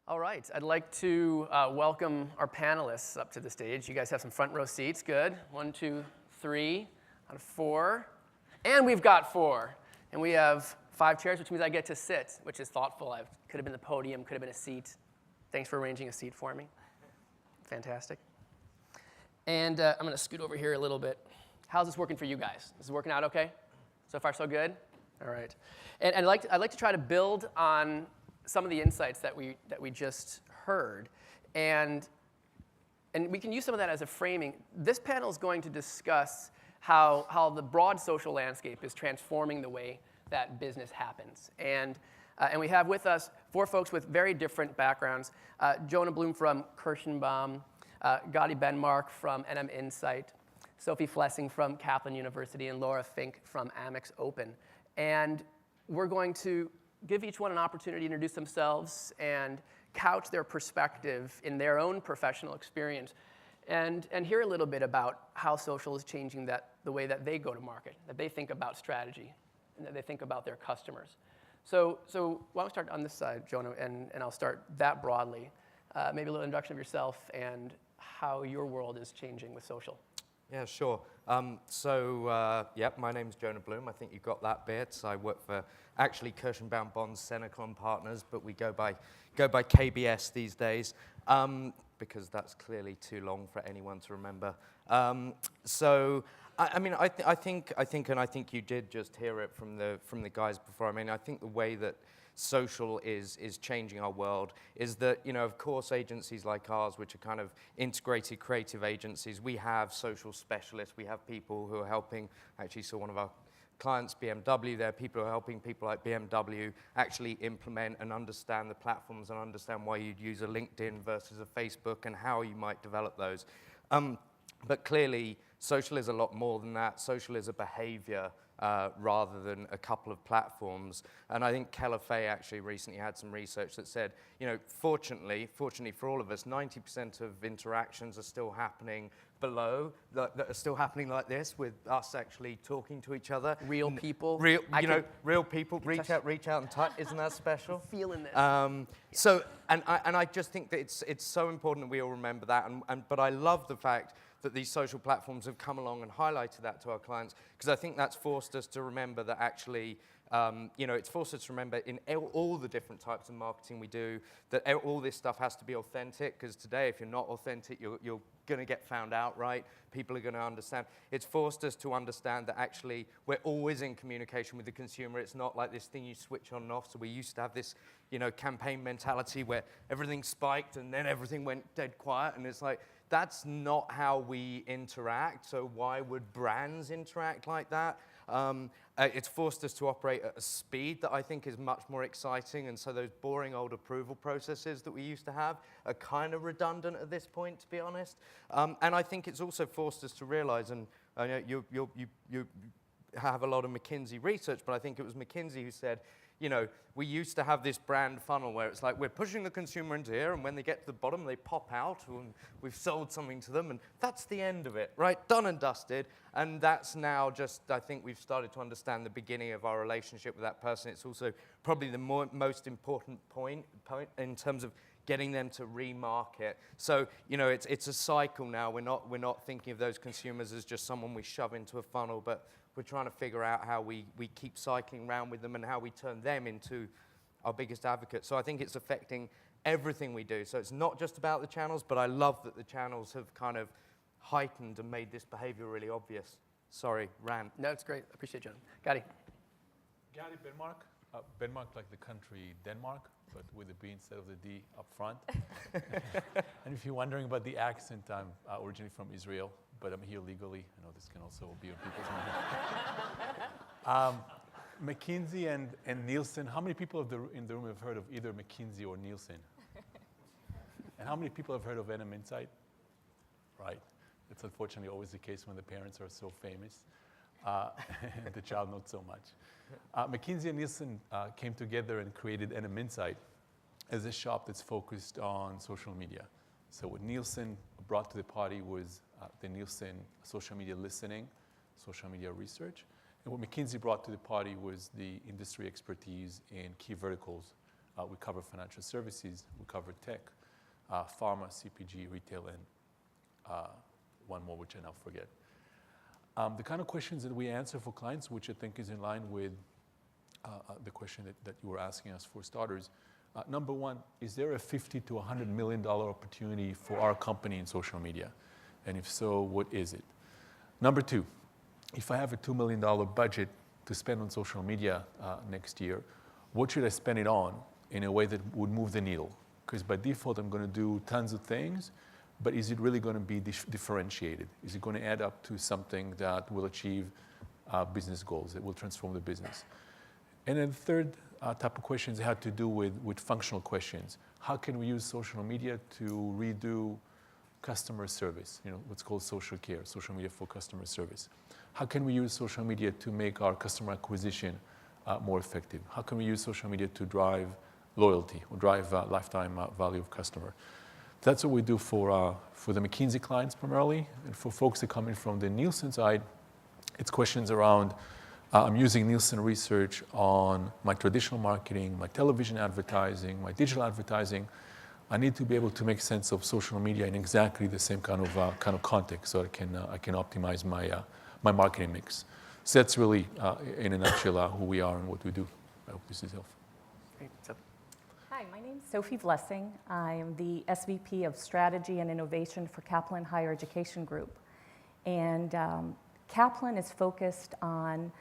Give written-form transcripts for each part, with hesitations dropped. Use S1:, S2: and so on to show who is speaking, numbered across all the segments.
S1: All right, I'd like to welcome our panelists up to the stage. You guys have some front row seats, good. 1, 2, 3, out of 4. And we've got 4. And we have 5 chairs, which means I get to sit, which is thoughtful. I could have been the podium, could have been a seat. Thanks for arranging a seat for me. Fantastic. And I'm going to scoot over here a little bit. How's this working for you guys? This is working out okay? So far, so good? All right. And I'd like to try to build on some of the insights that we just heard, and we can use some of that as a framing. This panel is going to discuss how the broad social landscape is transforming the way that business happens. And we have with us 4 folks with very different backgrounds. Jonah Bloom from Kirshenbaum, Gadi BenMark from Incite, Sophie Vlessing from Kaplan University, and Laura Fink from Amex Open. And we're going to give each one an opportunity to introduce themselves and couch their perspective in their own professional experience and hear a little bit about how social is changing the way that they go to market, that they think about strategy, and that they think about their customers. So why don't we start on this side, Jonah, and I'll start that broadly. Maybe a little introduction of yourself and how your world is changing with social.
S2: Yeah, sure. My name's Jonah Bloom. I think you got that bit. I work for actually Kirshenbaum Bond's Senecal and Partners, but we go by KBS these days because that's clearly too long for anyone to remember. I think you did just hear it from the guys before. I mean, I think the way that social is changing our world is that, of course, agencies like ours, which are kind of integrated creative agencies, we have social specialists, we have people who are helping. I actually saw one of our clients, BMW, there are people who are helping people like BMW actually implement and understand the platforms and understand why you'd use a LinkedIn versus a Facebook and how you might develop those. But clearly, social is a lot more than that. Social is a behavior rather than a couple of platforms. And I think Keller Fay actually recently had some research that said, fortunately for all of us, 90% of interactions are still happening below, that are still happening like this, with us actually talking to each other.
S1: Real people.
S2: Real people. Reach out and touch. Isn't that special?
S1: Feeling this.
S2: So I just think that it's so important that we all remember that. But I love the fact that these social platforms have come along and highlighted that to our clients, because I think that's forced us to remember that actually, it's forced us to remember in all the different types of marketing we do, that all this stuff has to be authentic, because today, if you're not authentic, you're going to get found out, right? People are going to understand. It's forced us to understand that actually we're always in communication with the consumer. It's not like this thing you switch on and off. So we used to have this, campaign mentality where everything spiked and then everything went dead quiet, and it's like, that's not how we interact, so why would brands interact like that? It's forced us to operate at a speed that I think is much more exciting, and so those boring old approval processes that we used to have are kind of redundant at this point, to be honest. And I think it's also forced us to realize, and you have a lot of McKinsey research, but I think it was McKinsey who said, we used to have this brand funnel where it's like we're pushing the consumer into here, and when they get to the bottom, they pop out, and we've sold something to them, and that's the end of it, right? Done and dusted. And that's now just, I think we've started to understand the beginning of our relationship with that person. It's also probably the most important point in terms of getting them to remarket. So, it's a cycle now. We're not thinking of those consumers as just someone we shove into a funnel, but we're trying to figure out how we keep cycling around with them and how we turn them into our biggest advocates. So I think it's affecting everything we do. So it's not just about the channels, but I love that the channels have kind of heightened and made this behavior really obvious. Sorry, rant.
S1: No, it's great. Appreciate you, John. Gadi.
S3: Gadi BenMark. BenMark like the country Denmark, but with the B instead of the D up front. And if you're wondering about the accent, I'm originally from Israel, but I'm here legally. I know this can also be on people's mind. McKinsey and Nielsen. How many people in the room have heard of either McKinsey or Nielsen? And how many people have heard of Incite? Right. It's unfortunately always the case when the parents are so famous. And the child not so much. McKinsey and Nielsen came together and created Incite as a shop that's focused on social media. So what Nielsen brought to the party was the Nielsen social media listening, social media research. And what McKinsey brought to the party was the industry expertise in key verticals We cover financial services, we cover tech, pharma, CPG, retail, and one more which I now forget. The kind of questions that we answer for clients, which I think is in line with the question that you were asking us for starters. Number one, is there a $50 to $100 million opportunity for our company in social media? And if so, what is it? Number two, if I have a $2 million budget to spend on social media next year, what should I spend it on in a way that would move the needle? Because by default, I'm going to do tons of things, but is it really going to be differentiated? Is it going to add up to something that will achieve business goals, that will transform the business? And then the third type of questions had to do with functional questions. How can we use social media to redo customer service, what's called social care, social media for customer service? How can we use social media to make our customer acquisition more effective? How can we use social media to drive loyalty or drive lifetime value of customer? That's what we do for the McKinsey clients primarily. And for folks that come in from the Nielsen side, it's questions around, I'm using Nielsen research on my traditional marketing, my television advertising, my digital advertising. I need to be able to make sense of social media in exactly the same kind of context, so I can optimize my marketing mix. So that's really, in a nutshell, who we are and what we do. I hope this is helpful.
S1: Great. So,
S4: Hi, my name is Sophie Vlessing. I am the SVP of Strategy and Innovation for Kaplan Higher Education Group. And Kaplan is focused on,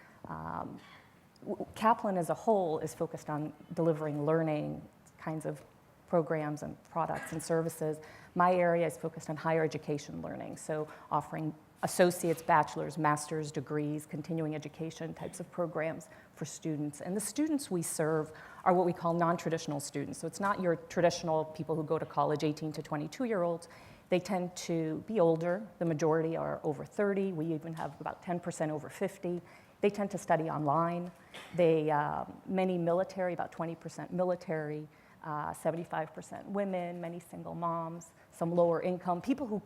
S4: Kaplan as a whole is focused on delivering learning kinds of programs and products and services. My area is focused on higher education learning, so offering associates, bachelor's, master's degrees, continuing education types of programs for students. And the students we serve are what we call non-traditional students. So it's not your traditional people who go to college, 18 to 22-year-olds. They tend to be older. The majority are over 30. We even have about 10% over 50. They tend to study online. Many military, about 20% military, 75% women, many single moms, some lower income, people who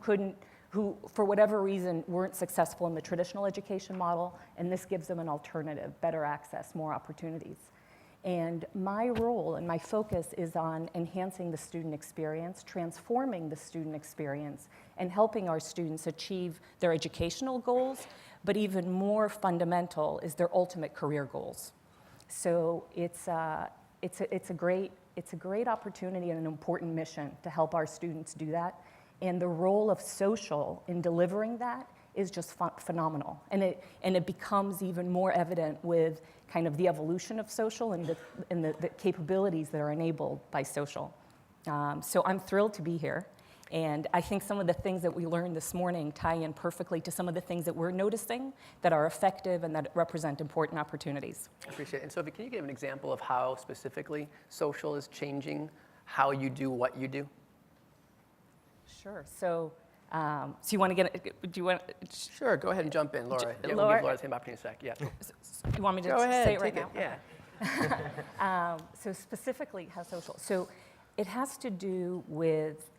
S4: for whatever reason weren't successful in the traditional education model, and this gives them an alternative, better access, more opportunities. And my role and my focus is on enhancing the student experience, transforming the student experience, and helping our students achieve their educational goals, but even more fundamental is their ultimate career goals. So it's a great opportunity and an important mission to help our students do that. And the role of social in delivering that is just phenomenal. And it becomes even more evident with kind of the evolution of social and the capabilities that are enabled by social. So I'm thrilled to be here. And I think some of the things that we learned this morning tie in perfectly to some of the things that we're noticing that are effective and that represent important opportunities.
S1: I appreciate it. And Sophie, can you give an example of how specifically social is changing how you do what you do?
S4: Sure. So you want to do you want?
S1: Sure, go ahead and jump in, Laura. Yeah, we'll
S4: Laura-
S1: give Laura the same opportunity in a sec. Yeah.
S4: You want me to
S1: Go ahead,
S4: say it right
S1: take
S4: now?
S1: it. Yeah.
S4: So specifically, how social? So it has to do with.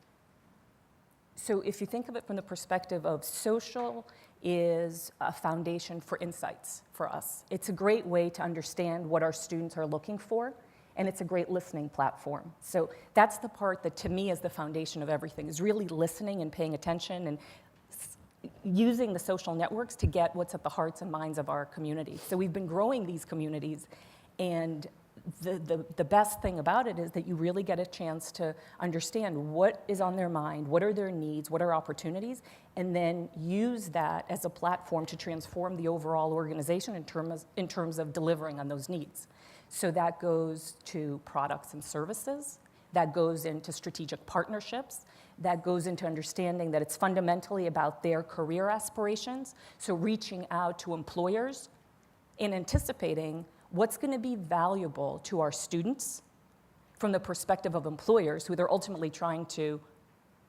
S4: So if you think of it from the perspective of social is a foundation for insights for us. It's a great way to understand what our students are looking for, and it's a great listening platform. So that's the part that to me is the foundation of everything, is really listening and paying attention and using the social networks to get what's at the hearts and minds of our community. So we've been growing these communities, and the best thing about it is that you really get a chance to understand what is on their mind, what are their needs, what are opportunities, and then use that as a platform to transform the overall organization in terms of delivering on those needs. So that goes to products and services, that goes into strategic partnerships, that goes into understanding that it's fundamentally about their career aspirations, so reaching out to employers and anticipating what's going to be valuable to our students from the perspective of employers who they're ultimately trying to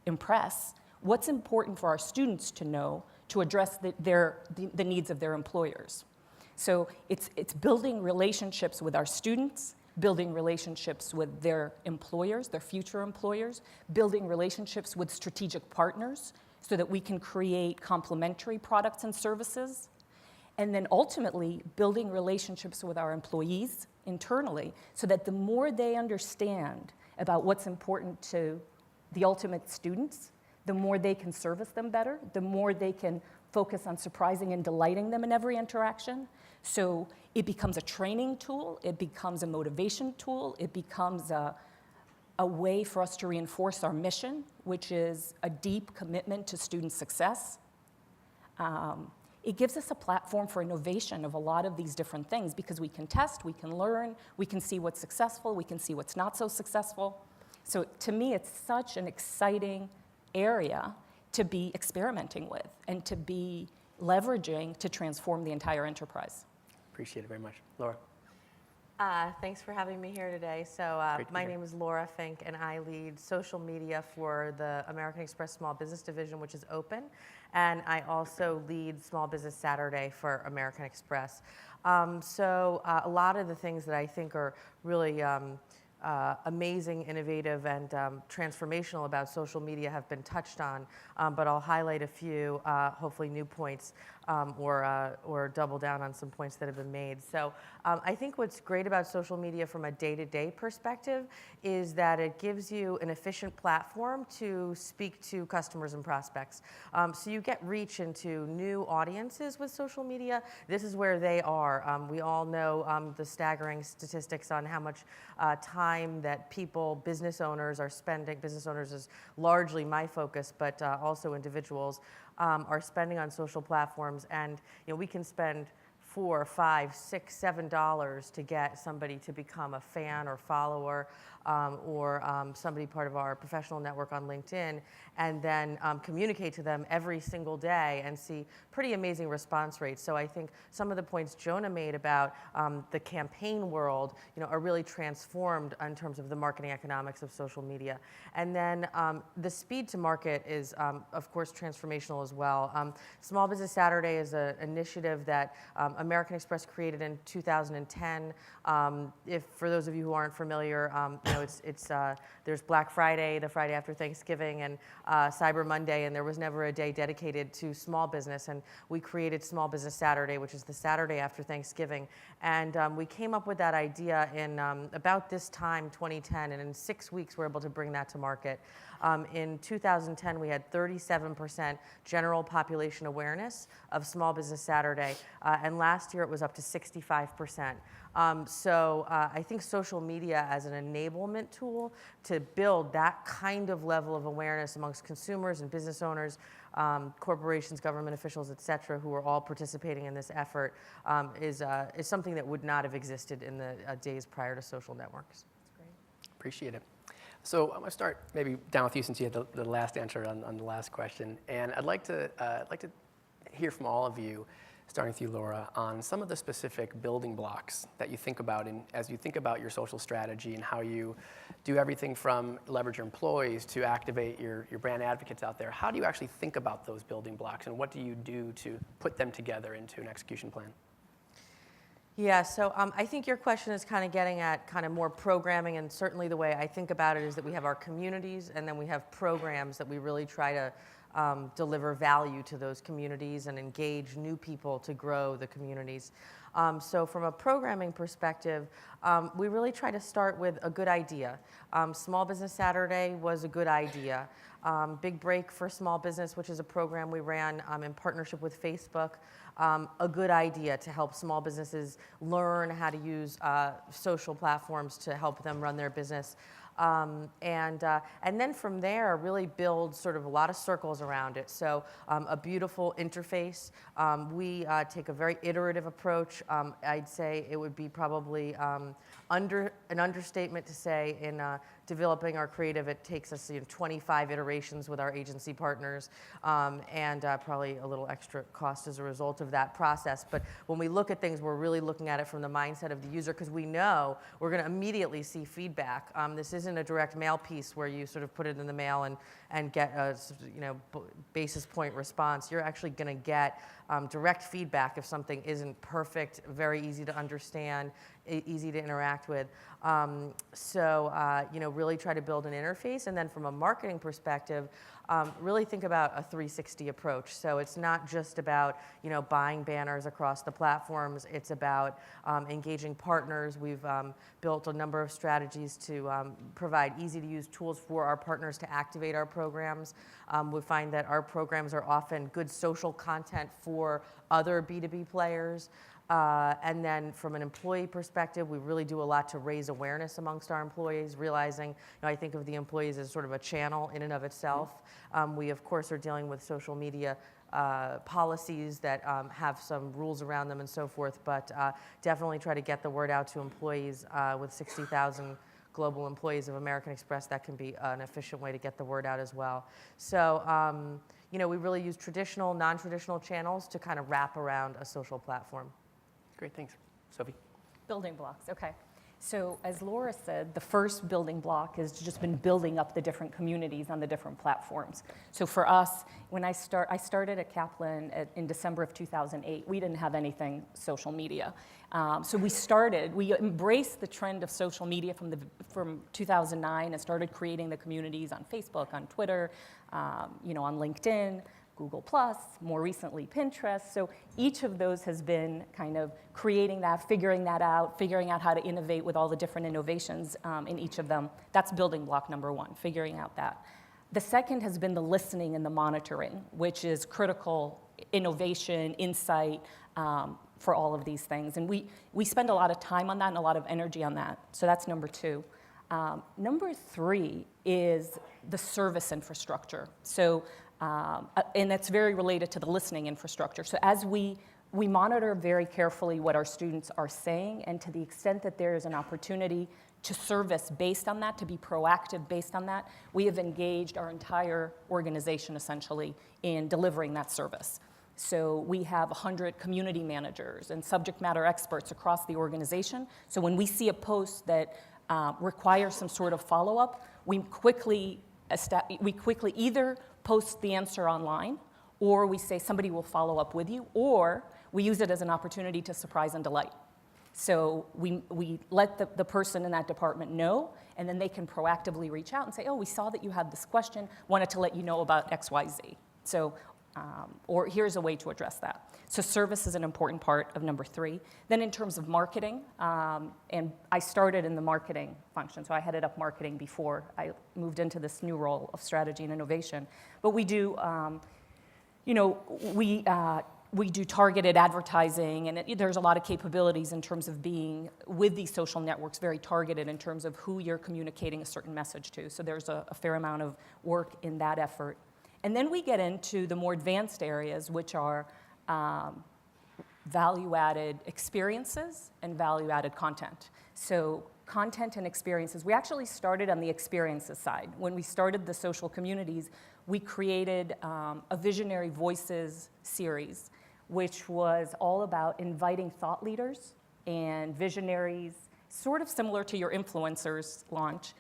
S4: impress, what's important for our students to know to address the needs of their employers. So it's building relationships with our students, building relationships with their employers, their future employers, building relationships with strategic partners so that we can create complementary products and services, And then ultimately building relationships with our employees internally so that the more they understand about what's important to the ultimate students, the more they can service them better, the more they can focus on surprising and delighting them in every interaction. So it becomes a training tool, it becomes a motivation tool, it becomes a way for us to reinforce our mission, which is a deep commitment to student success. It gives us a platform for innovation of a lot of these different things because we can test, we can learn, we can see what's successful, we can see what's not so successful. So to me, it's such an exciting area to be experimenting with and to be leveraging to transform the entire enterprise.
S1: Appreciate it very much. Laura?
S5: Thanks for having me here today. So my name is Laura Fink, and I lead social media for the American Express Small Business Division, which is open. And I also lead Small Business Saturday for American Express. So a lot of the things that I think are really amazing, innovative, and transformational about social media have been touched on, but I'll highlight a few, hopefully new points, or double down on some points that have been made. So I think what's great about social media from a day-to-day perspective is that it gives you an efficient platform to speak to customers and prospects. So you get reach into new audiences with social media. This is where they are. We all know the staggering statistics on how much time that people, business owners are spending. Business owners is largely my focus, but also individuals are spending on social platforms, and we can spend $4, $5, $6, $7 to get somebody to become a fan or follower, or somebody part of our professional network on LinkedIn, and then communicate to them every single day and see pretty amazing response rates. So I think some of the points Jonah made about the campaign world, are really transformed in terms of the marketing economics of social media. And then the speed to market is, of course, transformational as well. Small Business Saturday is an initiative that American Express created in 2010. If for those of you who aren't familiar, there's Black Friday, the Friday after Thanksgiving, and Cyber Monday, and there was never a day dedicated to small business. And we created Small Business Saturday, which is the Saturday after Thanksgiving. And we came up with that idea in about this time, 2010, and in 6 weeks we were able to bring that to market. In 2010, we had 37% general population awareness of Small Business Saturday, and last year it was up to 65%. So I think social media as an enablement tool to build that kind of level of awareness amongst consumers and business owners, corporations, government officials, et cetera, who are all participating in this effort, is something that would not have existed in the days prior to social networks.
S4: That's great.
S1: Appreciate it. So I'm going to start maybe down with you since you had the last answer on the last question. And I'd like to hear from all of you, starting with you, Laura, on some of the specific building blocks that you think about as you think about your social strategy and how you do everything from leverage your employees to activate your brand advocates out there. How do you actually think about those building blocks, and what do you do to put them together into an execution plan?
S5: Yeah, so I think your question is kind of getting at kind of more programming, and certainly the way I think about it is that we have our communities, and then we have programs that we really try to deliver value to those communities and engage new people to grow the communities. So from a programming perspective, we really try to start with a good idea. Small Business Saturday was a good idea. Big Break for Small Business, which is a program we ran in partnership with Facebook, a good idea to help small businesses learn how to use social platforms to help them run their business. And then from there, really build sort of a lot of circles around it. So a beautiful interface. We take a very iterative approach. I'd say it would be probably an understatement to say in developing our creative, it takes us 25 iterations with our agency partners, and probably a little extra cost as a result of that process. But when we look at things, we're really looking at it from the mindset of the user, because we know we're going to immediately see feedback. This isn't a direct mail piece where you sort of put it in the mail and get a basis point response. You're actually going to get direct feedback if something isn't perfect, very easy to understand, easy to interact with. Really try to build an interface, and then from a marketing perspective, really think about a 360 approach. So it's not just about buying banners across the platforms. It's about engaging partners. We've built a number of strategies to provide easy-to-use tools for our partners to activate our programs. We find that our programs are often good social content for other B2B players. And then from an employee perspective, we really do a lot to raise awareness amongst our employees, realizing, I think of the employees as sort of a channel in and of itself. We, of course, are dealing with social media policies that have some rules around them and so forth, but definitely try to get the word out to employees. With 60,000 global employees of American Express, that can be an efficient way to get the word out as well. So, we really use traditional, non-traditional channels to kind of wrap around a social platform.
S1: Great, thanks. Sophie?
S4: Building blocks, okay. So as Laura said, the first building block has just been building up the different communities on the different platforms. So for us, when I started at Kaplan in December of 2008, we didn't have anything social media. So we embraced the trend of social media from 2009 and started creating the communities on Facebook, on Twitter, on LinkedIn, Google+, more recently Pinterest. So each of those has been kind of creating that, figuring out how to innovate with all the different innovations in each of them. That's building block number one, figuring out that. The second has been the listening and the monitoring, which is critical innovation, insight for all of these things. And we spend a lot of time on that and a lot of energy on that. So that's number two. Number three is the service infrastructure. So and that's very related to the listening infrastructure. So as we monitor very carefully what our students are saying, and to the extent that there is an opportunity to service based on that, to be proactive based on that, we have engaged our entire organization essentially in delivering that service. So we have 100 community managers and subject matter experts across the organization. So when we see a post that requires some sort of follow-up, we quickly either post the answer online, or we say somebody will follow up with you, or we use it as an opportunity to surprise and delight. So we let the person in that department know, and then they can proactively reach out and say, oh, we saw that you had this question, wanted to let you know about XYZ. So, or here's a way to address that. So service is an important part of number three. Then in terms of marketing, and I started in the marketing function, so I headed up marketing before I moved into this new role of strategy and innovation. But we do, we do targeted advertising, and there's a lot of capabilities in terms of being with these social networks, very targeted in terms of who you're communicating a certain message to. So there's a fair amount of work in that effort. And then we get into the more advanced areas, which are value-added experiences and value-added content. So content and experiences, we actually started on the experiences side. When we started the social communities, we created a Visionary Voices series, which was all about inviting thought leaders and visionaries, sort of similar to your influencers launch,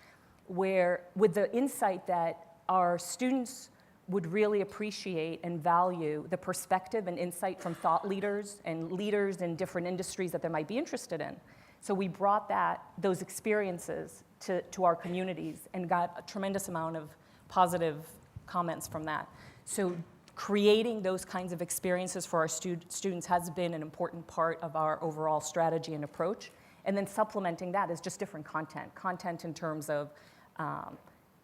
S4: where with the insight that our students would really appreciate and value the perspective and insight from thought leaders and leaders in different industries that they might be interested in. So we brought those experiences to our communities and got a tremendous amount of positive comments from that. So creating those kinds of experiences for our students has been an important part of our overall strategy and approach. And then supplementing that is just different content in terms of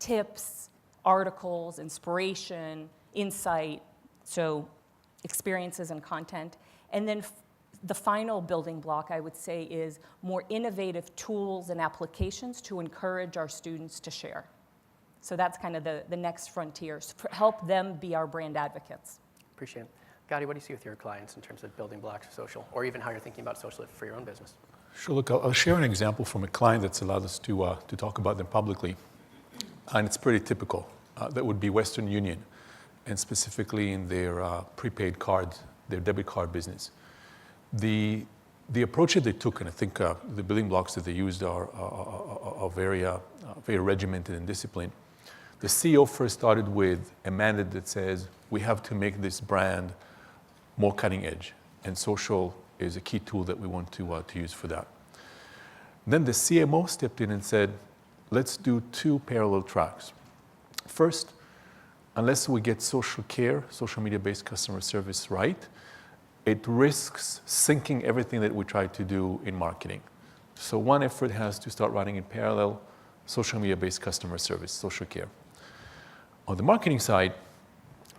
S4: tips, articles, inspiration, insight, so experiences and content. And then the final building block, I would say, is more innovative tools and applications to encourage our students to share. So that's kind of the next frontier, help them be our brand advocates.
S1: Appreciate it. Gadi, what do you see with your clients in terms of building blocks of social, or even how you're thinking about social for your own business?
S3: Sure, look, I'll share an example from a client that's allowed us to talk about them publicly. And it's pretty typical. That would be Western Union, and specifically in their prepaid cards, their debit card business. The approach that they took, and I think the building blocks that they used are very regimented and disciplined. The CEO first started with a mandate that says, we have to make this brand more cutting edge, and social is a key tool that we want to use for that. Then the CMO stepped in and said, let's do 2 parallel tracks. First, unless we get social care, social media-based customer service right, it risks sinking everything that we try to do in marketing. So one effort has to start running in parallel social media-based customer service, social care. On the marketing side,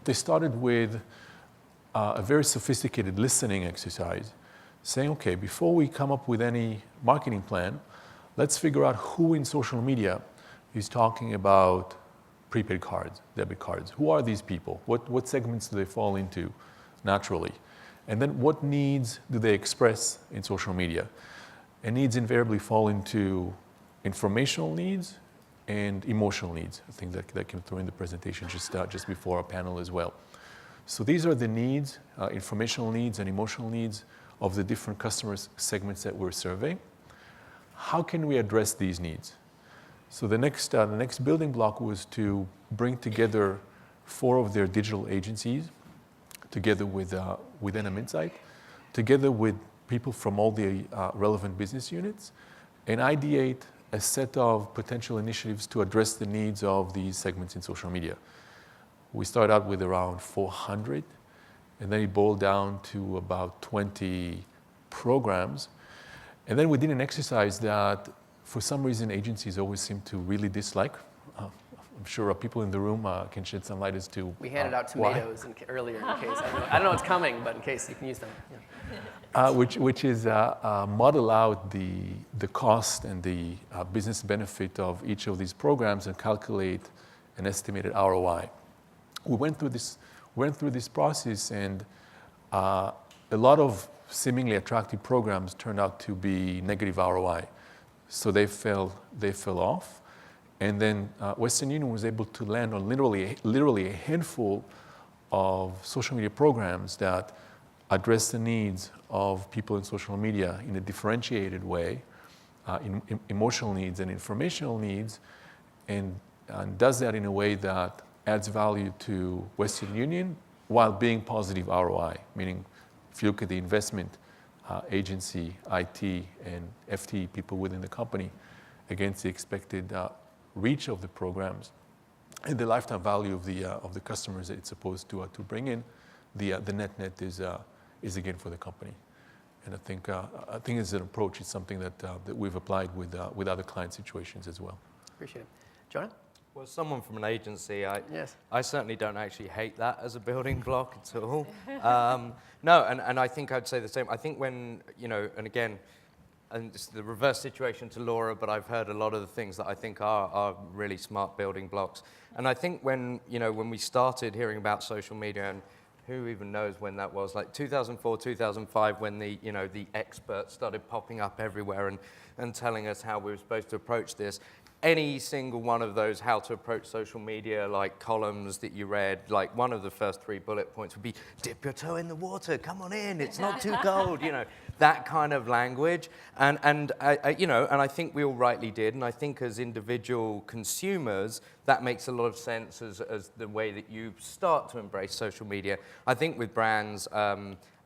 S3: they started with a very sophisticated listening exercise, saying, okay, before we come up with any marketing plan, let's figure out who in social media is talking about prepaid cards, debit cards. Who are these people? What segments do they fall into naturally? And then what needs do they express in social media? And needs invariably fall into informational needs and emotional needs. I think that came through in the presentation just before our panel as well. So these are the needs, informational needs and emotional needs of the different customer segments that we're surveying. How can we address these needs? So the next building block was to bring together 4 of their digital agencies, together with Incite, together with people from all the relevant business units, and ideate a set of potential initiatives to address the needs of these segments in social media. We started out with around 400, and then it boiled down to about 20 programs. And then we did an exercise that, for some reason, agencies always seem to really dislike. I'm sure people in the room can shed some light as to
S1: We handed out tomatoes earlier in case. I don't know what's coming, but in case you can use them. Yeah.
S3: Which is model out the cost and the business benefit of each of these programs and calculate an estimated ROI. We went through this process, and a lot of seemingly attractive programs turned out to be negative ROI. So they fell off. And then Western Union was able to land on literally a handful of social media programs that address the needs of people in social media in a differentiated way, emotional needs and informational needs, and does that in a way that adds value to Western Union while being positive ROI, meaning if you look at the investment, agency, IT, and FT people within the company against the expected reach of the programs and the lifetime value of the customers that it's supposed to bring in, the net is again for the company. And I think as an approach, it's something that we've applied with other client situations as well.
S1: Appreciate it. Jonah?
S2: Well, as someone from an agency,
S1: Yes.
S2: I certainly don't actually hate that as a building block at all. No, and I think I'd say the same. I think when, and again, and it's the reverse situation to Laura, but I've heard a lot of the things that I think are really smart building blocks. And I think when we started hearing about social media, and who even knows when that was, like 2004, 2005, when the experts started popping up everywhere and telling us how we were supposed to approach this. Any single one of those how to approach social media, like columns that you read, like one of the first 3 bullet points would be, dip your toe in the water, come on in, it's not too cold, that kind of language. And I think we all rightly did, and I think as individual consumers, that makes a lot of sense as the way that you start to embrace social media. I think with brands,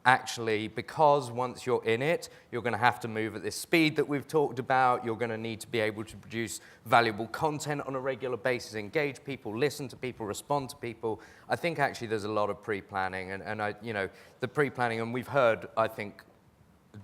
S2: actually, because once you're in it, you're going to have to move at this speed that we've talked about. You're going to need to be able to produce valuable content on a regular basis, engage people, listen to people, respond to people. I think actually there's a lot of pre-planning, and the pre-planning, and we've heard, I think,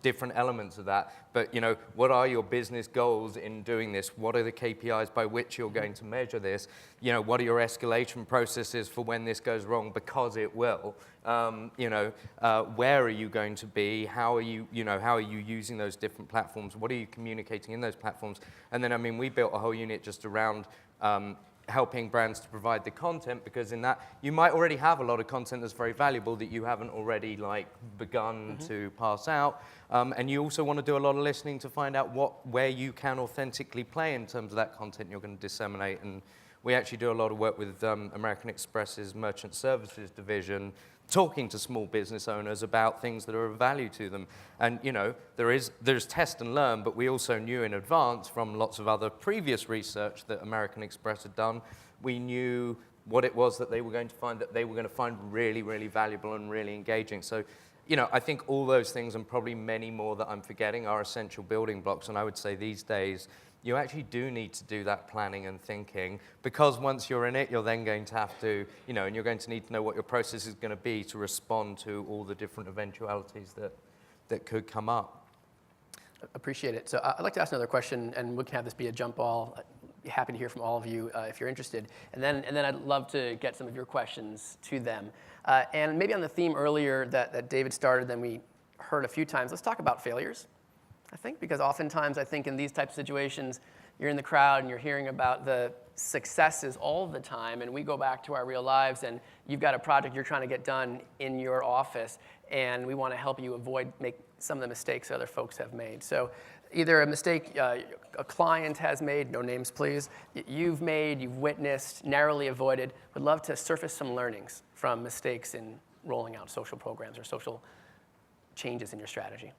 S2: different elements of that. But what are your business goals in doing this? What are the KPIs by which you're going to measure this? What are your escalation processes for when this goes wrong? Because it will. Where are you going to be? How are you using those different platforms? What are you communicating in those platforms? And then, we built a whole unit just around helping brands to provide the content, because in that you might already have a lot of content that's very valuable that you haven't already begun to pass out, and you also want to do a lot of listening to find out where you can authentically play in terms of that content you're going to disseminate. And we actually do a lot of work with American Express's Merchant Services division, talking to small business owners about things that are of value to them. And there's test and learn, but we also knew in advance from lots of other previous research that American Express had done, we knew what it was that they were going to find really, really valuable and really engaging. So I think all those things and probably many more that I'm forgetting are essential building blocks. And I would say these days, you actually do need to do that planning and thinking, because once you're in it, you're then going to have to, and you're going to need to know what your process is going to be to respond to all the different eventualities that could come up.
S1: Appreciate it. So I'd like to ask another question, and we can have this be a jump ball. I'd be happy to hear from all of you if you're interested. And then I'd love to get some of your questions to them. And maybe on the theme earlier that David started, then we heard a few times, let's talk about failures, I think, because oftentimes I think in these types of situations, you're in the crowd and you're hearing about the successes all the time, and we go back to our real lives, and you've got a project you're trying to get done in your office, and we want to help you make some of the mistakes other folks have made. So either a mistake a client has made, no names please, you've made, you've witnessed, narrowly avoided. Would love to surface some learnings from mistakes in rolling out social programs or social changes in your strategy.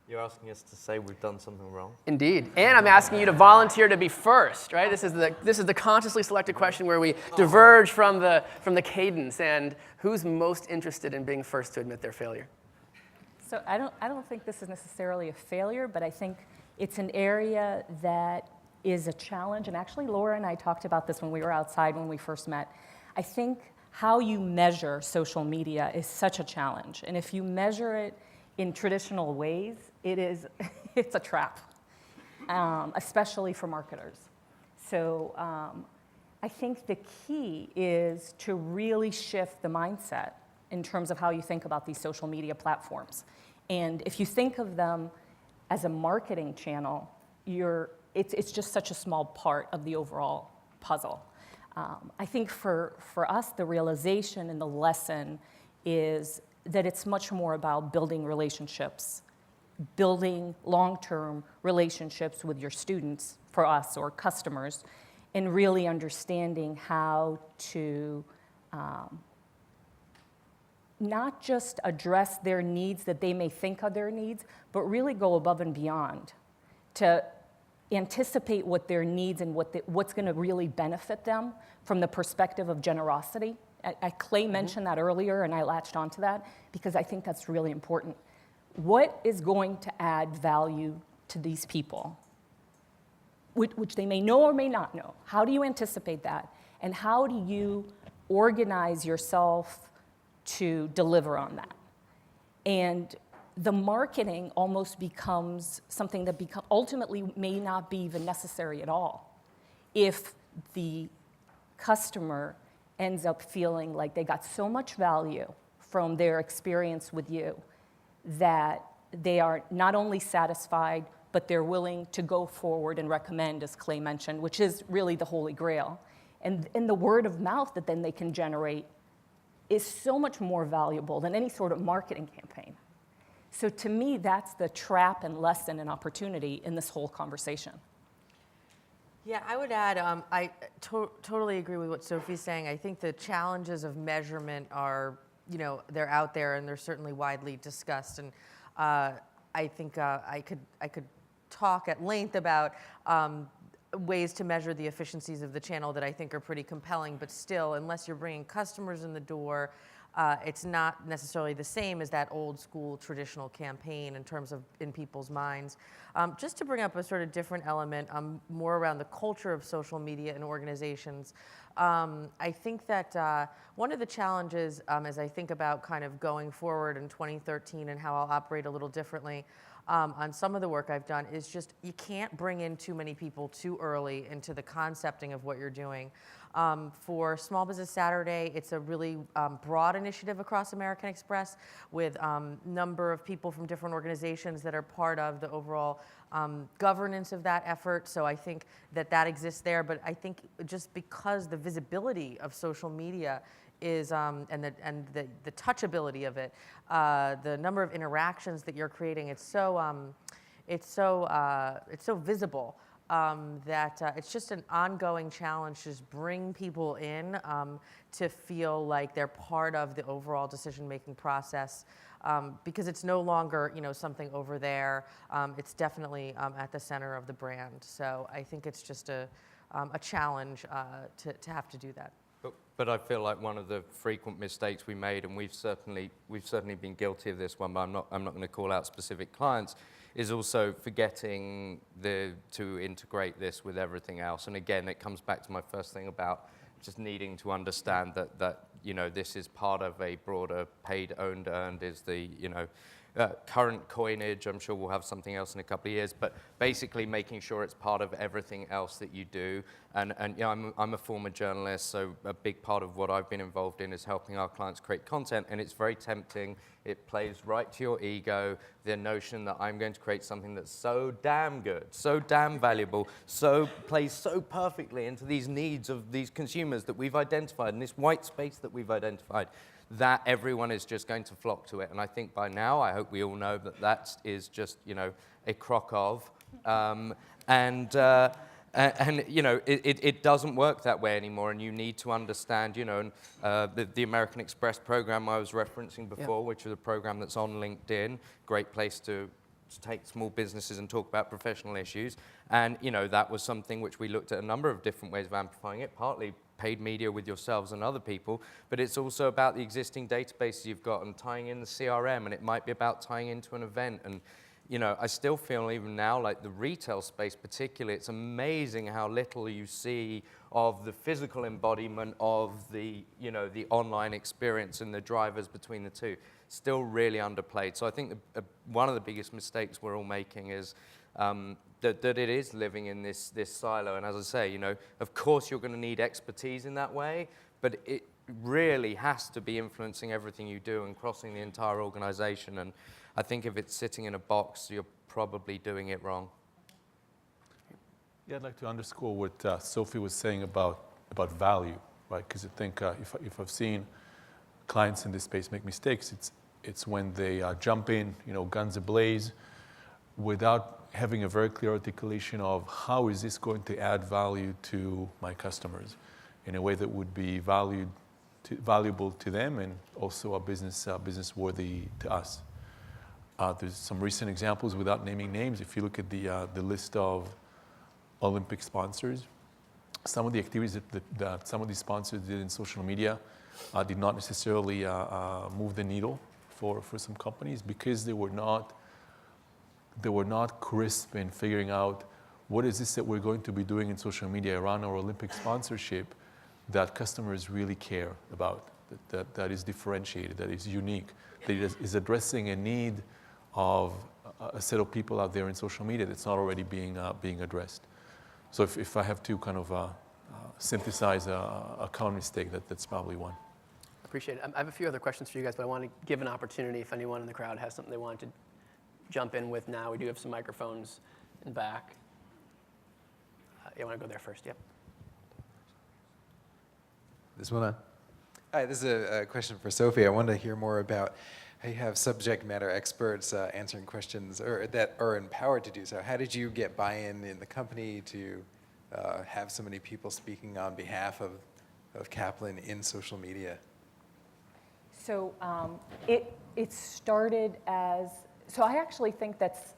S2: You're asking us to say we've done something wrong?
S1: Indeed. And I'm asking you to volunteer to be first, right? This is the consciously selected question where we diverge from the cadence. And who's most interested in being first to admit their failure?
S4: So I don't think this is necessarily a failure, but I think it's an area that is a challenge. And actually, Laura and I talked about this when we were outside when we first met. I think how you measure social media is such a challenge. And if you measure it in traditional ways, it's a trap, especially for marketers. So I think the key is to really shift the mindset in terms of how you think about these social media platforms. And if you think of them as a marketing channel, it's just such a small part of the overall puzzle. I think for us, the realization and the lesson is that it's much more about building relationships, building long-term relationships with your students, for us, or customers, and really understanding how to not just address their needs that they may think are their needs, but really go above and beyond to anticipate what their needs and what's going to really benefit them from the perspective of generosity. Clay mentioned that earlier, and I latched onto that because I think that's really important. What is going to add value to these people, which they may know or may not know? How do you anticipate that? And how do you organize yourself to deliver on that? And the marketing almost becomes something that ultimately may not be even necessary at all if the customer ends up feeling like they got so much value from their experience with you that they are not only satisfied, but they're willing to go forward and recommend, as Clay mentioned, which is really the holy grail. And the word of mouth that then they can generate is so much more valuable than any sort of marketing campaign. So to me, that's the trap and lesson and opportunity in this whole conversation.
S5: Yeah, I would add, I totally agree with what Sophie's saying. I think the challenges of measurement are, they're out there and they're certainly widely discussed. And I think I could talk at length about ways to measure the efficiencies of the channel that I think are pretty compelling, but still, unless you're bringing customers in the door, it's not necessarily the same as that old school traditional campaign in terms of in people's minds. Just to bring up a sort of different element, more around the culture of social media and organizations, I think that one of the challenges as I think about kind of going forward in 2013 and how I'll operate a little differently on some of the work I've done is just you can't bring in too many people too early into the concepting of what you're doing. For Small Business Saturday, it's a really broad initiative across American Express with a number of people from different organizations that are part of the overall governance of that effort. So I think that exists there. But I think just because the visibility of social media is and the touchability of it, the number of interactions that you're creating, it's so visible. That it's just an ongoing challenge to just bring people in to feel like they're part of the overall decision-making process because it's no longer something over there. It's definitely at the center of the brand. So I think it's just a challenge to have to do that.
S2: But I feel like one of the frequent mistakes we made, and we've certainly been guilty of this one, but I'm not going to call out specific clients, is also forgetting to integrate this with everything else. And again, it comes back to my first thing about just needing to understand that this is part of a broader paid, owned, earned is the current coinage. I'm sure we'll have something else in a couple of years, but basically making sure it's part of everything else that you do. And I'm a former journalist, so a big part of what I've been involved in is helping our clients create content, and it's very tempting. It plays right to your ego, the notion that I'm going to create something that's so damn good, so damn valuable, so plays so perfectly into these needs of these consumers that we've identified, in this white space that we've identified, that everyone is just going to flock to it. And I think by now, I hope we all know that that is just, a crock of. It doesn't work that way anymore, and you need to understand, the American Express program I was referencing before, which is a program that's on LinkedIn, great place to take small businesses and talk about professional issues. And, that was something which we looked at a number of different ways of amplifying it, partly paid media with yourselves and other people, but it's also about the existing databases you've got and tying in the CRM, and it might be about tying into an event. And I still feel even now, like the retail space particularly, it's amazing how little you see of the physical embodiment of the online experience and the drivers between the two. Still really underplayed. So I think one of the biggest mistakes we're all making is that it is living in this silo. And as I say, of course you're going to need expertise in that way, but it really has to be influencing everything you do and crossing the entire organization. And I think if it's sitting in a box, you're probably doing it wrong.
S3: Yeah, I'd like to underscore what Sophie was saying about value, right? Because I think if I've seen clients in this space make mistakes, it's when they jump in, guns ablaze, without having a very clear articulation of how is this going to add value to my customers in a way that would be valuable to them and also a business worthy to us. There's some recent examples without naming names. If you look at the list of Olympic sponsors, some of the activities that some of these sponsors did in social media did not necessarily move the needle for some companies because they were not crisp in figuring out what is this that we're going to be doing in social media around our Olympic sponsorship that customers really care about, that is differentiated, that is unique, that is addressing a need of a set of people out there in social media that's not already being addressed. So if I have to kind of synthesize a common mistake, that's probably one.
S1: Appreciate it. I have a few other questions for you guys, but I want to give an opportunity if anyone in the crowd has something they want to jump in with now. We do have some microphones in back. You want to go there first? Yep.
S6: This one on? Hi, this is a question for Sophie. I wanted to hear more about how you have subject matter experts answering questions or that are empowered to do so. How did you get buy-in in the company to have so many people speaking on behalf of Kaplan in social media?
S4: So it started as, so I actually think that's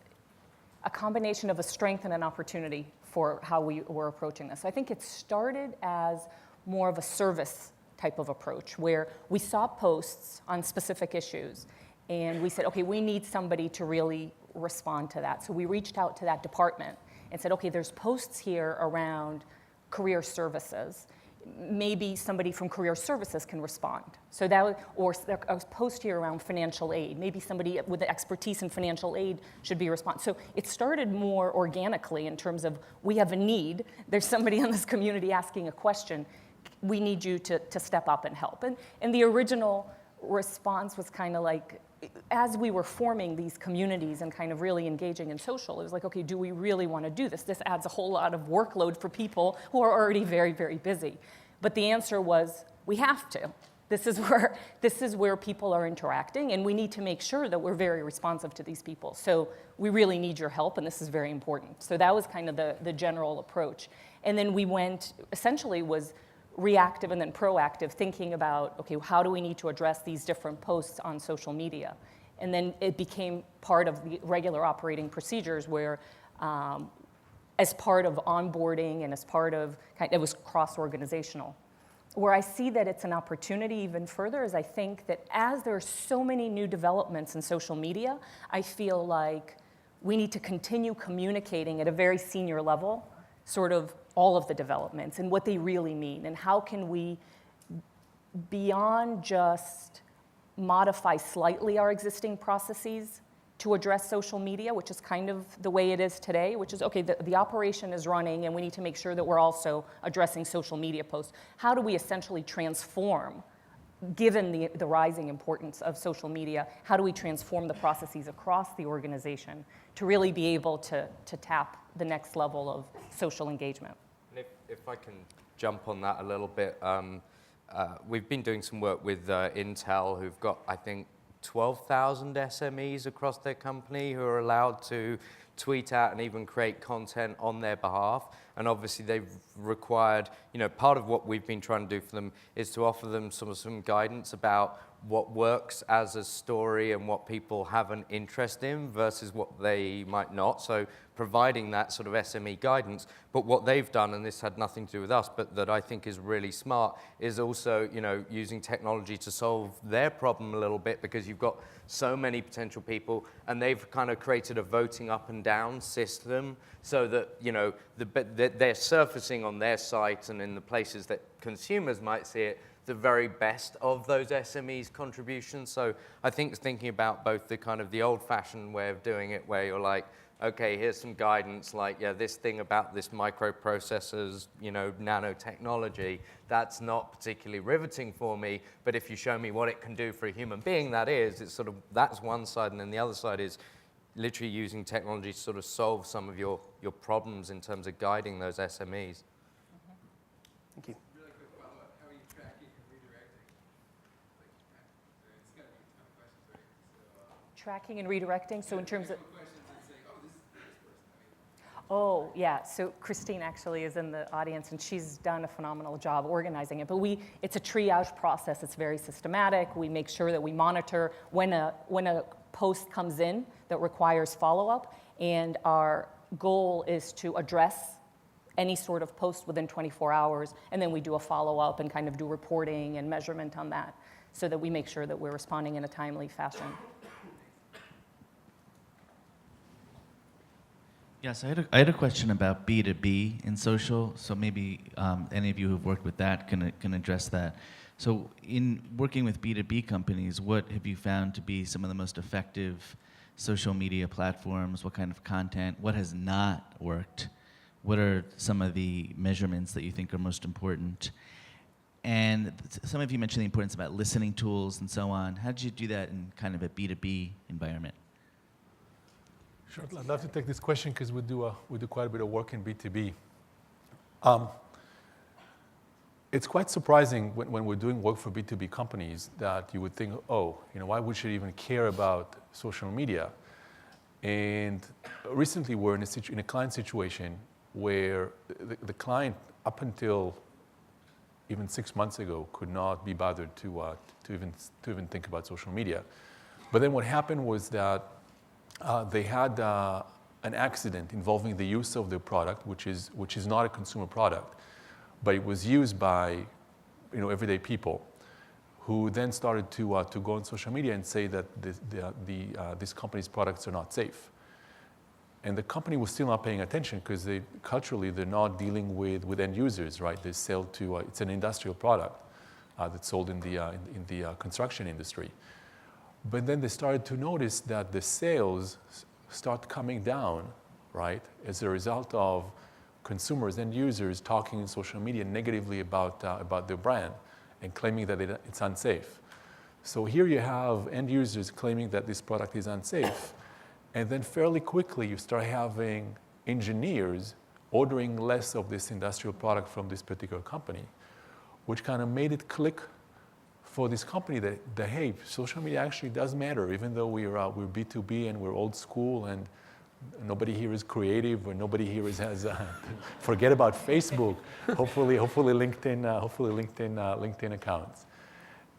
S4: a combination of a strength and an opportunity for how we were approaching this. I think it started as more of a service type of approach where we saw posts on specific issues and we said, okay, we need somebody to really respond to that. So we reached out to that department and said, okay, there's posts here around career services. Maybe somebody from career services can respond. So that, or a post here around financial aid. Maybe somebody with expertise in financial aid should be respond. So it started more organically in terms of we have a need. There's somebody in this community asking a question. We need you to step up and help. And the original response was kind of like, as we were forming these communities and kind of really engaging in social, it was like, okay, do we really want to do this? This adds a whole lot of workload for people who are already very, very busy. But the answer was, we have to. This is where people are interacting, and we need to make sure that we're very responsive to these people. So we really need your help, and this is very important. So that was kind of the general approach. And then we went, essentially was reactive and then proactive, thinking about, okay, how do we need to address these different posts on social media? And then it became part of the regular operating procedures where as part of onboarding and as part of, it was cross-organizational, Where I see that it's an opportunity even further is I think that as there are so many new developments in social media, I feel like we need to continue communicating at a very senior level, sort of all of the developments and what they really mean, and how can we, beyond just modify slightly our existing processes to address social media, which is kind of the way it is today, which is, okay, the operation is running and we need to make sure that we're also addressing social media posts. How do we essentially transform, given the rising importance of social media, how do we transform the processes across the organization to really be able to tap the next level of social engagement?
S2: And if I can jump on that a little bit, we've been doing some work with Intel, who've got, I think, 12,000 SMEs across their company who are allowed to tweet out and even create content on their behalf. And obviously they've required, part of what we've been trying to do for them is to offer them some guidance about what works as a story and what people have an interest in versus what they might not. So providing that sort of SME guidance. But what they've done, and this had nothing to do with us, but that I think is really smart, is also, using technology to solve their problem a little bit, because you've got so many potential people, and they've kind of created a voting up and down system so that, they're surfacing on their site and in the places that consumers might see it, the very best of those SMEs' contributions. So I think thinking about both the kind of the old-fashioned way of doing it, where you're like, okay, here's some guidance, like, this thing about this microprocessors, nanotechnology, that's not particularly riveting for me, but if you show me what it can do for a human being, it's sort of, that's one side, and then the other side is literally using technology to sort of solve some of your problems in terms of guiding those SMEs.
S1: Thank you.
S6: Really quick follow-up. How are you tracking and redirecting? It's got to be a ton of questions, right? So,
S4: Tracking and redirecting, so in terms of...
S6: questions and saying, oh, this person.
S4: Oh, yeah, so Christine actually is in the audience, and she's done a phenomenal job organizing it. But it's a triage process. It's very systematic. We make sure that we monitor when a post comes in that requires follow-up, and our goal is to address any sort of post within 24 hours, and then we do a follow-up and kind of do reporting and measurement on that so that we make sure that we're responding in a timely fashion.
S7: Yes, I had a question about B2B in social, so maybe any of you who've worked with that can address that. So in working with B2B companies, what have you found to be some of the most effective social media platforms? What kind of content? What has not worked? What are some of the measurements that you think are most important? And some of you mentioned the importance about listening tools and so on. How did you do that in kind of a B2B environment?
S3: Sure, I'd love to take this question because we do quite a bit of work in B2B. It's quite surprising when we're doing work for B2B companies that you would think, why we should even care about social media? And recently we're in a client situation where the client, up until even 6 months ago, could not be bothered to even think about social media. But then what happened was that they had an accident involving the use of the product, which is not a consumer product, but it was used by everyday people, who then started to go on social media and say that this company's products are not safe. And the company was still not paying attention because culturally they're not dealing with end users, right? They sell to it's an industrial product that's sold in the construction industry. But then they started to notice that the sales start coming down, right, as a result of consumers and users talking in social media negatively about their brand and claiming that it's unsafe. So here you have end users claiming that this product is unsafe, and then fairly quickly you start having engineers ordering less of this industrial product from this particular company, which kind of made it click for this company that hey, social media actually does matter, even though we're B2B and we're old school and nobody here is creative or nobody here has forget about Facebook. hopefully LinkedIn accounts.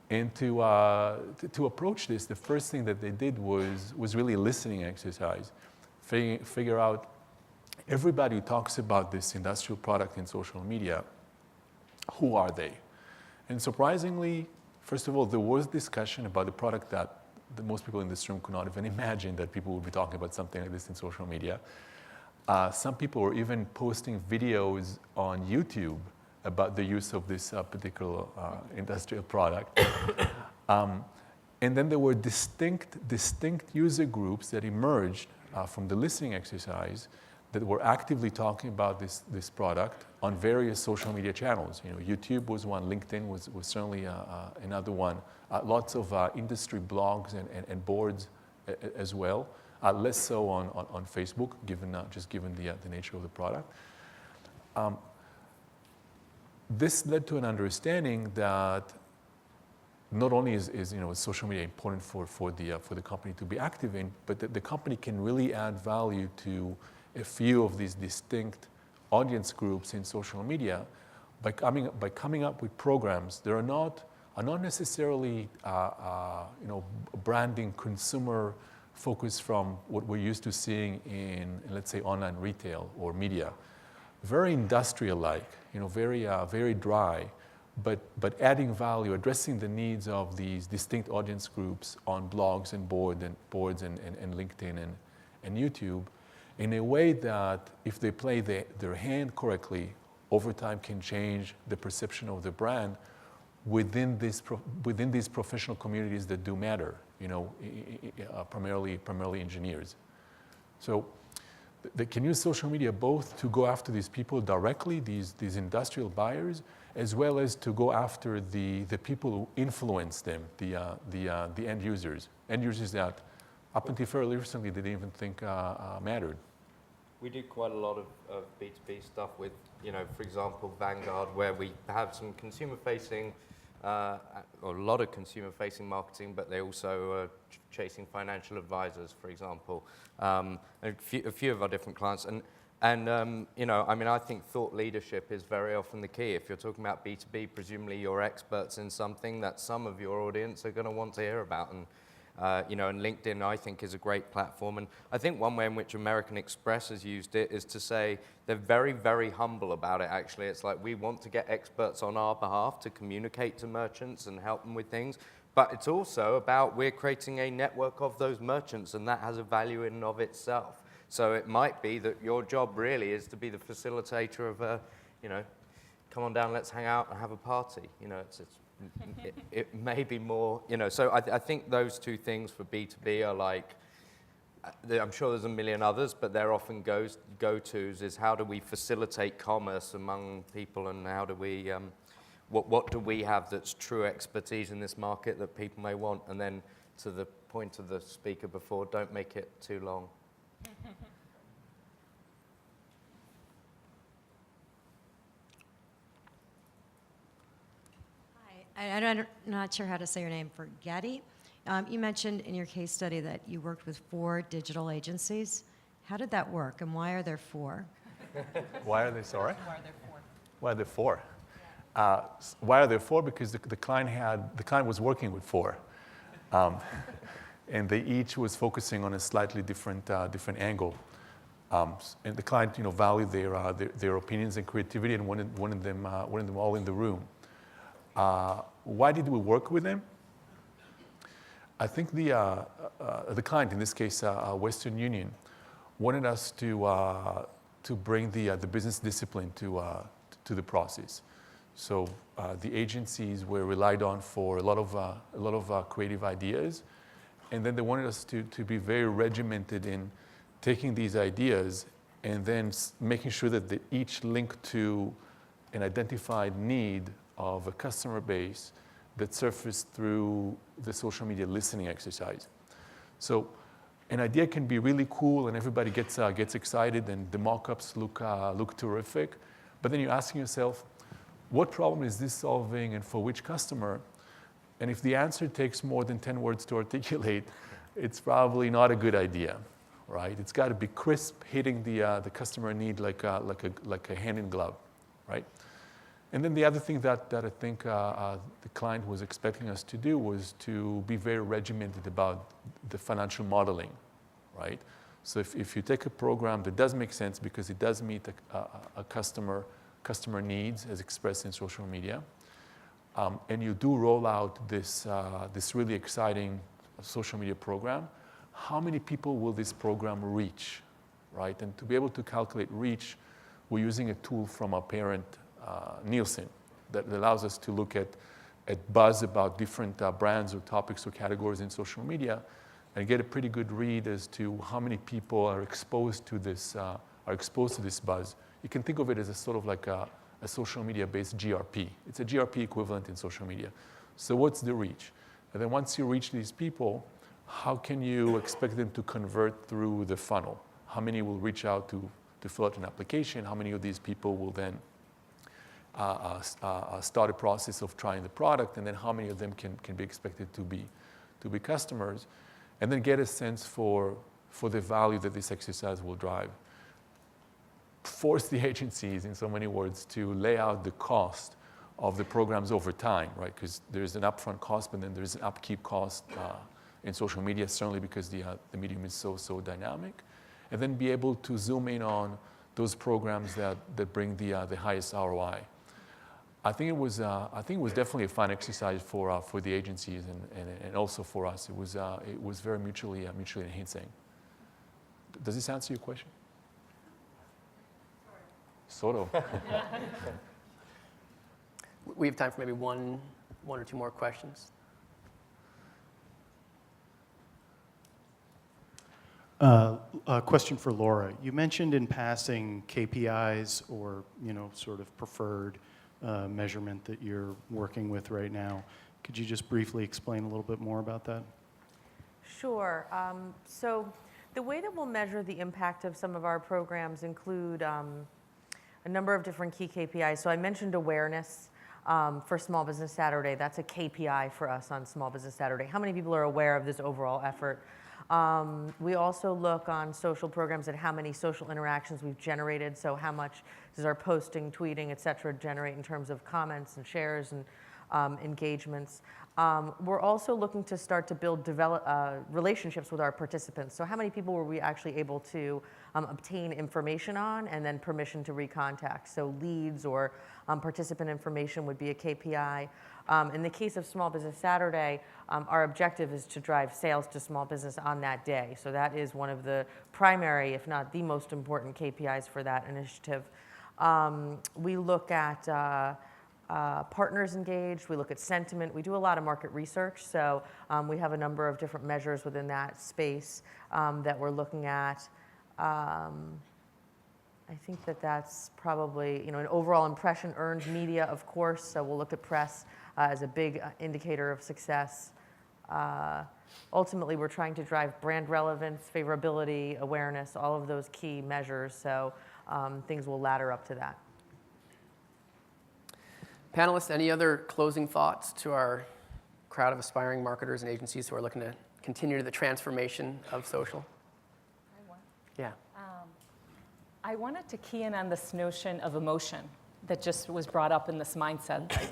S3: And to approach this, the first thing that they did was really a listening exercise. Figure out everybody who talks about this industrial product in social media, who are they? And surprisingly, first of all, there was discussion about the product that most people in this room could not even imagine that people would be talking about something like this in social media. Some people were even posting videos on YouTube about the use of this particular industrial product. And then there were distinct user groups that emerged from the listening exercise that were actively talking about this product on various social media channels. You know, YouTube was one, LinkedIn was certainly another one. Lots of industry blogs and boards as well. Less so on Facebook, given the nature of the product. This led to an understanding that not only is social media important for the company to be active in, but that the company can really add value to a few of these distinct audience groups in social media by coming up with programs that are not necessarily branding consumer focus from what we're used to seeing in, let's say, online retail or media. Very industrial-like, very dry, but adding value, addressing the needs of these distinct audience groups on blogs and boards and LinkedIn and YouTube in a way that if they play their hand correctly, over time can change the perception of the brand within these professional communities that do matter, primarily engineers. So they can use social media both to go after these people directly, these industrial buyers, as well as to go after the people who influence them, the end users that up until fairly recently they didn't even think mattered.
S2: We do quite a lot of B2B stuff with, for example, Vanguard, where we have some consumer-facing, or a lot of consumer-facing marketing, but they also are chasing financial advisors, for example, and a few of our different clients. I think thought leadership is very often the key. If you're talking about B2B, presumably you're experts in something that some of your audience are going to want to hear about. And LinkedIn, I think, is a great platform. And I think one way in which American Express has used it is to say they're very, very humble about it, actually. It's like, we want to get experts on our behalf to communicate to merchants and help them with things. But it's also about we're creating a network of those merchants, and that has a value in and of itself. So it might be that your job really is to be the facilitator of come on down, let's hang out and have a party. It may be more, so I think those two things for B2B are like, I'm sure there's a million others, but they're often go-tos is how do we facilitate commerce among people, and how do we, what do we have that's true expertise in this market that people may want? And then to the point of the speaker before, don't make it too long.
S8: I'm not sure how to say your name, for Gadi. You mentioned in your case study that you worked with 4 digital agencies. How did that work, and why are there 4?
S3: Why are they, sorry?
S8: Why are there 4?
S3: Why are there 4? Why are there 4? Because the client was working with 4. And they each was focusing on a slightly different angle. And the client, valued their opinions and creativity and wanted them all in the room. Why did we work with them? I think the client, in this case, Western Union, wanted us to bring the business discipline to the process. So the agencies were relied on for a lot of creative ideas, and then they wanted us to be very regimented in taking these ideas and then making sure that they each link to an identified need of a customer base that surfaced through the social media listening exercise. So an idea can be really cool and everybody gets excited and the mock-ups look terrific, but then you're asking yourself, what problem is this solving and for which customer? And if the answer takes more than 10 words to articulate, it's probably not a good idea, right? It's got to be crisp, hitting the customer need like a hand in glove, right? And then the other thing that I think the client was expecting us to do was to be very regimented about the financial modeling, right? So if you take a program that does make sense because it does meet a customer needs as expressed in social media, and you do roll out this really exciting social media program, how many people will this program reach, right? And to be able to calculate reach, we're using a tool from our parent, Nielsen, that allows us to look at buzz about different brands or topics or categories in social media and get a pretty good read as to how many people are exposed to this buzz. You can think of it as a sort of like a social media-based GRP. It's a GRP equivalent in social media. So what's the reach? And then once you reach these people, how can you expect them to convert through the funnel? How many will reach out to fill out an application? How many of these people will then start a process of trying the product? And then how many of them can be expected to be customers? And then get a sense for the value that this exercise will drive. Force the agencies, in so many words, to lay out the cost of the programs over time, right? Because there's an upfront cost, but then there's an upkeep cost in social media, certainly because the medium is so dynamic. And then be able to zoom in on those programs that bring the highest ROI. I think it was definitely a fun exercise for the agencies and also for us. It was very mutually enhancing. Does this answer your question? Sort of.
S1: We have time for maybe one or two more questions.
S9: A question for Laura. You mentioned in passing KPIs or sort of preferred measurement that you're working with right now. Could you just briefly explain a little bit more about that?
S5: Sure. So the way that we'll measure the impact of some of our programs include a number of different key KPIs. So I mentioned awareness for Small Business Saturday. That's a KPI for us on Small Business Saturday. How many people are aware of this overall effort? We also look on social programs at how many social interactions we've generated. So how much does our posting, tweeting, et cetera, generate in terms of comments and shares and engagements. We're also looking to start to build relationships with our participants. So how many people were we actually able to obtain information on and then permission to recontact? So leads or participant information would be a KPI. In the case of Small Business Saturday, our objective is to drive sales to small business on that day. So that is one of the primary, if not the most important KPIs for that initiative. We look at partners engaged, we look at sentiment, we do a lot of market research, so we have a number of different measures within that space that we're looking at. I think that's probably, an overall impression earned media, of course, so we'll look at press as a big indicator of success. Ultimately, we're trying to drive brand relevance, favorability, awareness, all of those key measures, so things will ladder up to that.
S1: Panelists, any other closing thoughts to our crowd of aspiring marketers and agencies who are looking to continue the transformation of social? Yeah.
S4: I wanted to key in on this notion of emotion that just was brought up in this mindset thing.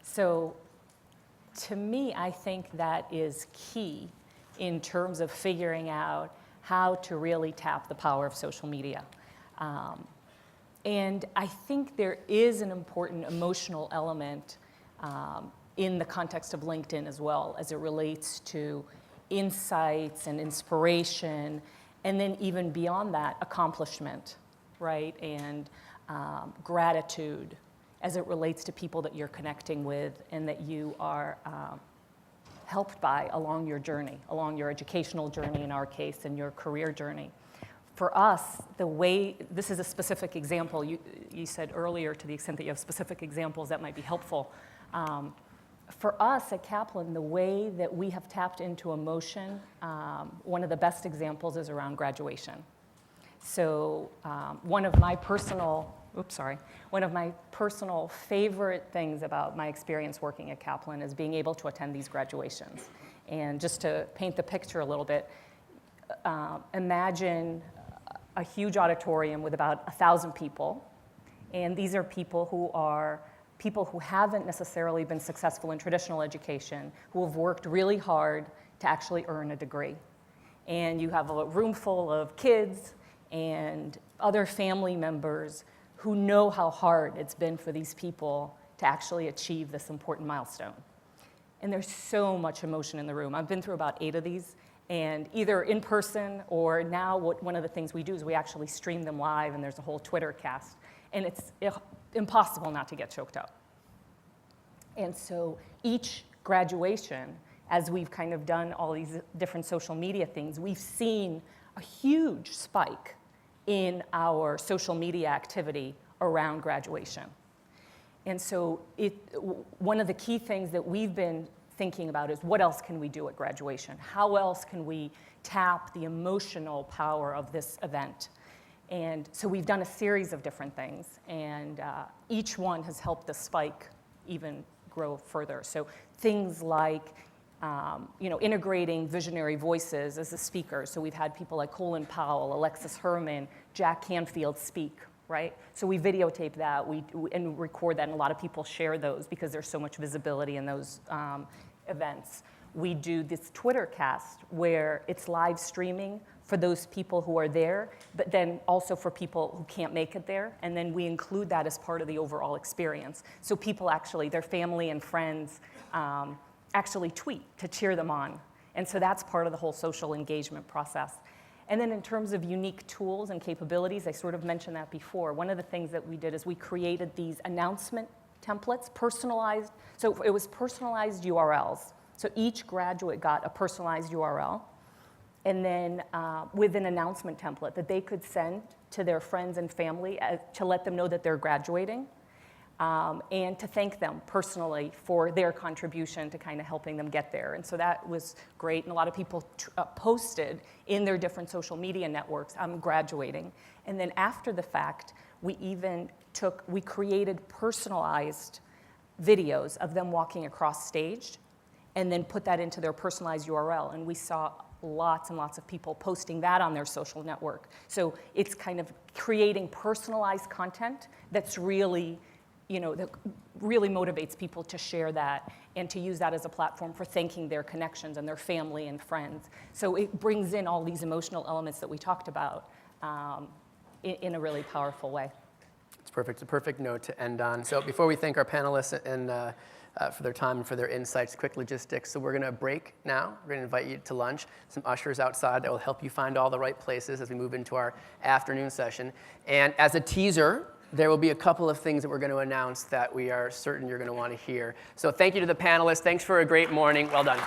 S4: So to me, I think that is key in terms of figuring out how to really tap the power of social media. And I think there is an important emotional element in the context of LinkedIn as well, as it relates to insights and inspiration, and then even beyond that, accomplishment, right? And gratitude as it relates to people that you're connecting with and that you are helped by along your journey, along your educational journey in our case, and your career journey. For us, the way, this is a specific example, you said earlier, to the extent that you have specific examples that might be helpful. For us at Kaplan, the way that we have tapped into emotion, one of the best examples is around graduation. So one of my personal favorite things about my experience working at Kaplan is being able to attend these graduations. And just to paint the picture a little bit, imagine a huge auditorium with about 1,000 people. And these are people who haven't necessarily been successful in traditional education, who have worked really hard to actually earn a degree. And you have a room full of kids and other family members who know how hard it's been for these people to actually achieve this important milestone. And there's so much emotion in the room. I've been through about 8 of these, and either in person or now one of the things we do is we actually stream them live, and there's a whole Twitter cast. And it's impossible not to get choked up. And so each graduation, as we've kind of done all these different social media things, we've seen a huge spike in our social media activity around graduation. And so one of the key things that we've been thinking about is what else can we do at graduation? How else can we tap the emotional power of this event? And so we've done a series of different things, and each one has helped the spike even grow further. So things like integrating visionary voices as a speaker. So we've had people like Colin Powell, Alexis Herman, Jack Canfield speak, right? So we videotape that and record that, and a lot of people share those because there's so much visibility in those events. We do this Twitter cast where it's live streaming for those people who are there, but then also for people who can't make it there. And then we include that as part of the overall experience. So people actually, their family and friends actually tweet to cheer them on. And so that's part of the whole social engagement process. And then in terms of unique tools and capabilities, I sort of mentioned that before. One of the things that we did is we created these announcement templates, personalized. So it was personalized URLs. So each graduate got a personalized URL, and then with an announcement template that they could send to their friends and family to let them know that they're graduating, and to thank them personally for their contribution to kind of helping them get there. And so that was great, and a lot of people posted in their different social media networks, I'm graduating. And then after the fact, we created personalized videos of them walking across stage, and then put that into their personalized URL. And we saw lots and lots of people posting that on their social network. So it's kind of creating personalized content that's really, that really motivates people to share that and to use that as a platform for thanking their connections and their family and friends. So it brings in all these emotional elements that we talked about in a really powerful way.
S1: It's perfect. It's a perfect note to end on. So before we thank our panelists and for their time and for their insights, quick logistics. So we're going to break now. We're going to invite you to lunch. Some ushers outside that will help you find all the right places as we move into our afternoon session. And as a teaser, there will be a couple of things that we're going to announce that we are certain you're going to want to hear. So thank you to the panelists. Thanks for a great morning. Well done.